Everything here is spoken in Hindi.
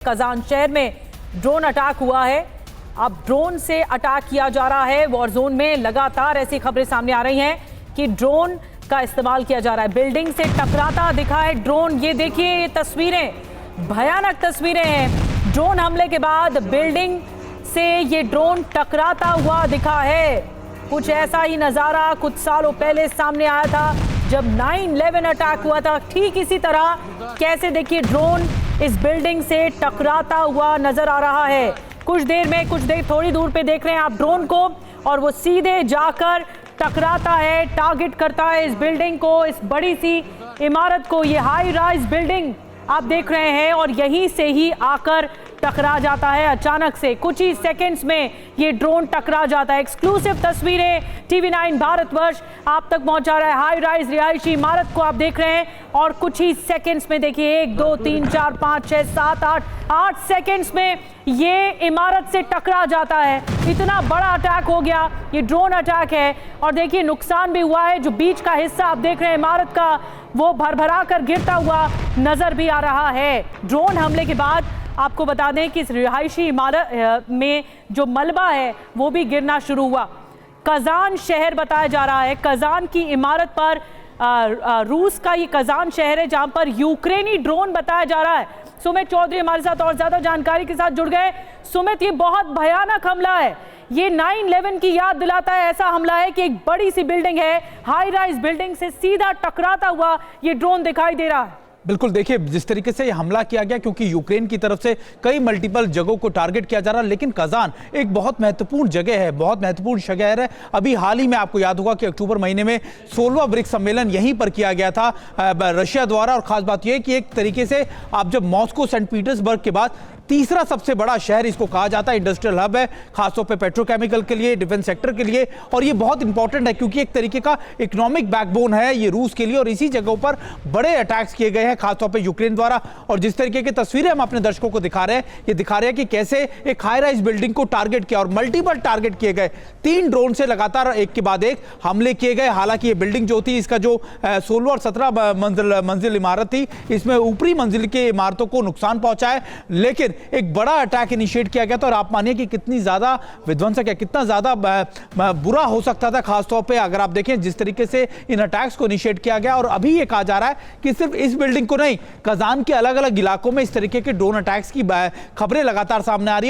कजान शहर में ड्रोन अटैक हुआ है। अब ड्रोन से अटैक किया जा रहा है। वॉर जोन में लगातार ऐसी खबरें सामने आ रही हैं कि ड्रोन का इस्तेमाल किया जा रहा है। बिल्डिंग से टकराता दिखा है ड्रोन। ये देखिए, ये तस्वीरें भयानक तस्वीरें हैं। ड्रोन हमले के बाद बिल्डिंग से ये ड्रोन टकराता हुआ दिखा है। कुछ ऐसा ही नजारा कुछ सालों पहले सामने आया था जब 9/11 अटैक हुआ था। ठीक इसी तरह कैसे देखिए ड्रोन इस बिल्डिंग से टकराता हुआ नजर आ रहा है। कुछ देर थोड़ी दूर पे देख रहे हैं आप ड्रोन को, और वो सीधे जाकर टकराता है, टारगेट करता है इस बिल्डिंग को, इस बड़ी सी इमारत को। ये हाई राइज बिल्डिंग आप देख रहे हैं और यहीं से ही आकर टकरा जाता है। अचानक से कुछ ही सेकंड्स में ये ड्रोन टकरा जाता है। एक्सक्लूसिव तस्वीरें TV9 भारतवर्ष आप तक पहुंचा रहा है। हाई राइज रिहायशी इमारत को आप देख रहे हैं और कुछ ही सेकंड्स में देखिए 1 2 3 4 5 6 7 8 सेकंड्स में ये इमारत से टकरा जाता है। इतना बड़ा अटैक हो गया, ये ड्रोन अटैक है। और देखिए नुकसान भी हुआ है। जो बीच का हिस्सा आप देख रहे हैं इमारत का, वो भरभरा कर गिरता हुआ नजर भी आ रहा है। ड्रोन हमले के बाद आपको बता दें कि इस रिहायशी इमारत में जो मलबा है वो भी गिरना शुरू हुआ। कजान शहर बताया जा रहा है। कजान की इमारत पर रूस का ये कजान शहर है जहां पर यूक्रेनी ड्रोन बताया जा रहा है। सुमित चौधरी हमारे साथ और ज्यादा जानकारी के साथ जुड़ गए। सुमित, ये बहुत भयानक हमला है। ये 9/11 की याद दिलाता है। ऐसा हमला है कि एक बड़ी सी बिल्डिंग है, हाई राइज बिल्डिंग से सीधा टकराता हुआ ये ड्रोन दिखाई दे रहा है। बिल्कुल, देखिए जिस तरीके से हमला किया गया, क्योंकि यूक्रेन की तरफ से कई मल्टीपल जगहों को टारगेट किया जा रहा है, लेकिन कजान एक बहुत महत्वपूर्ण जगह है, बहुत महत्वपूर्ण शहर है। अभी हाल ही में आपको याद होगा कि अक्टूबर महीने में 16वां ब्रिक्स सम्मेलन यहीं पर किया गया था रशिया द्वारा। और खास बात यह कि एक तरीके से आप जब मॉस्को सेंट पीटर्सबर्ग के बाद तीसरा सबसे बड़ा शहर इसको कहा जाता है, इंडस्ट्रियल हब है, खासतौर पे पेट्रोकेमिकल के लिए, डिफेंस सेक्टर के लिए। और ये बहुत इंपॉर्टेंट है क्योंकि एक तरीके का इकोनॉमिक बैकबोन है ये रूस के लिए। और इसी जगहों पर बड़े अटैक्स किए गए हैं, खासतौर पे यूक्रेन द्वारा। और जिस तरीके की तस्वीरें हम अपने दर्शकों को दिखा रहे हैं, ये दिखा रहे हैं कि कैसे एक हाई राइज बिल्डिंग को टारगेट किया और मल्टीपल टारगेट किए गए। 3 ड्रोन से लगातार एक के बाद एक हमले किए गए। हालांकि ये बिल्डिंग जो थी, इसका जो 16 और 17 मंजिल इमारत थी, इसमें ऊपरी मंजिल की इमारतों को नुकसान पहुंचा है, लेकिन एक बड़ा अटैक इनिशिएट किया गया था। और आप मानिए कि कितनी ज्यादा विध्वंसक है, कितना ज्यादा बुरा हो सकता था, खासतौर पे अगर आप देखें जिस तरीके से इन अटैक्स को इनिशिएट किया गया। और अभी ये कहा जा रहा है कि सिर्फ इस बिल्डिंग को नहीं, कजान के अलग अलग इलाकों में इस तरीके के ड्रोन अटैक्स की खबरें लगातार सामने आ रही है।